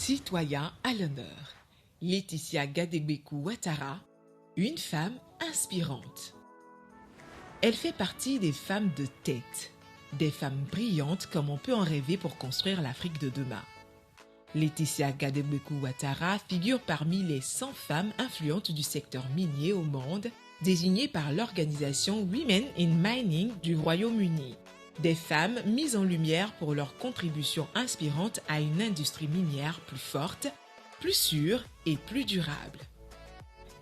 Citoyen à l'honneur. Laetitia Gadegbeku Ouattara, une femme inspirante. Elle fait partie des femmes de tête, des femmes brillantes comme on peut en rêver pour construire l'Afrique de demain. Laetitia Gadegbeku Ouattara figure parmi les 100 femmes influentes du secteur minier au monde, désignées par l'organisation Women in Mining du Royaume-Uni. Des femmes mises en lumière pour leur contribution inspirante à une industrie minière plus forte, plus sûre et plus durable.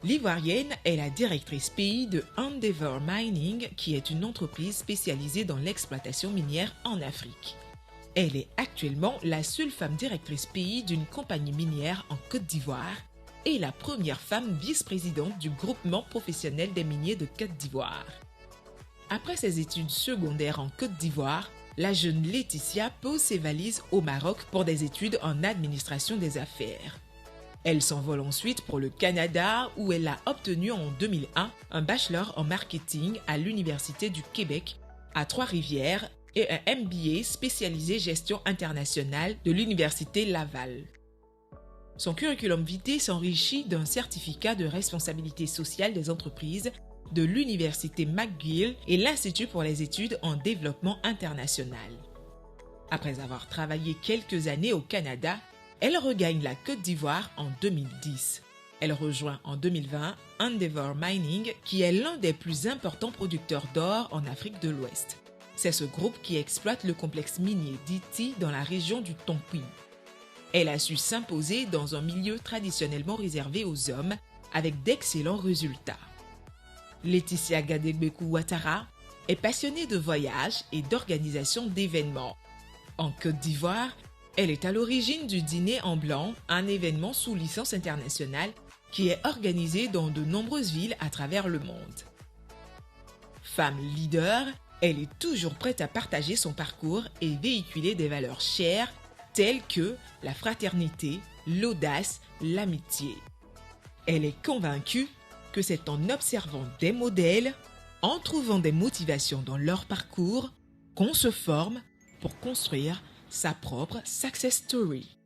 L'Ivoirienne est la directrice pays de Endeavour Mining, qui est une entreprise spécialisée dans l'exploitation minière en Afrique. Elle est actuellement la seule femme directrice pays d'une compagnie minière en Côte d'Ivoire et la première femme vice-présidente du groupement professionnel des miniers de Côte d'Ivoire. Après ses études secondaires en Côte d'Ivoire, la jeune Laetitia pose ses valises au Maroc pour des études en administration des affaires. Elle s'envole ensuite pour le Canada où elle a obtenu en 2001 un bachelor en marketing à l'Université du Québec à Trois-Rivières et un MBA spécialisé gestion internationale de l'Université Laval. Son curriculum vitae s'enrichit d'un certificat de responsabilité sociale des entreprises de l'Université McGill et l'Institut pour les études en développement international. Après avoir travaillé quelques années au Canada, elle regagne la Côte d'Ivoire en 2010. Elle rejoint en 2020 Endeavour Mining, qui est l'un des plus importants producteurs d'or en Afrique de l'Ouest. C'est ce groupe qui exploite le complexe minier d'Ity dans la région du Tonkin. Elle a su s'imposer dans un milieu traditionnellement réservé aux hommes avec d'excellents résultats. Laetitia Gadegbeku Ouattara est passionnée de voyage et d'organisation d'événements. En Côte d'Ivoire, elle est à l'origine du Dîner en Blanc, un événement sous licence internationale qui est organisé dans de nombreuses villes à travers le monde. Femme leader, elle est toujours prête à partager son parcours et véhiculer des valeurs chères telles que la fraternité, l'audace, l'amitié. Elle est convaincue que c'est en observant des modèles, en trouvant des motivations dans leur parcours, qu'on se forme pour construire sa propre success story.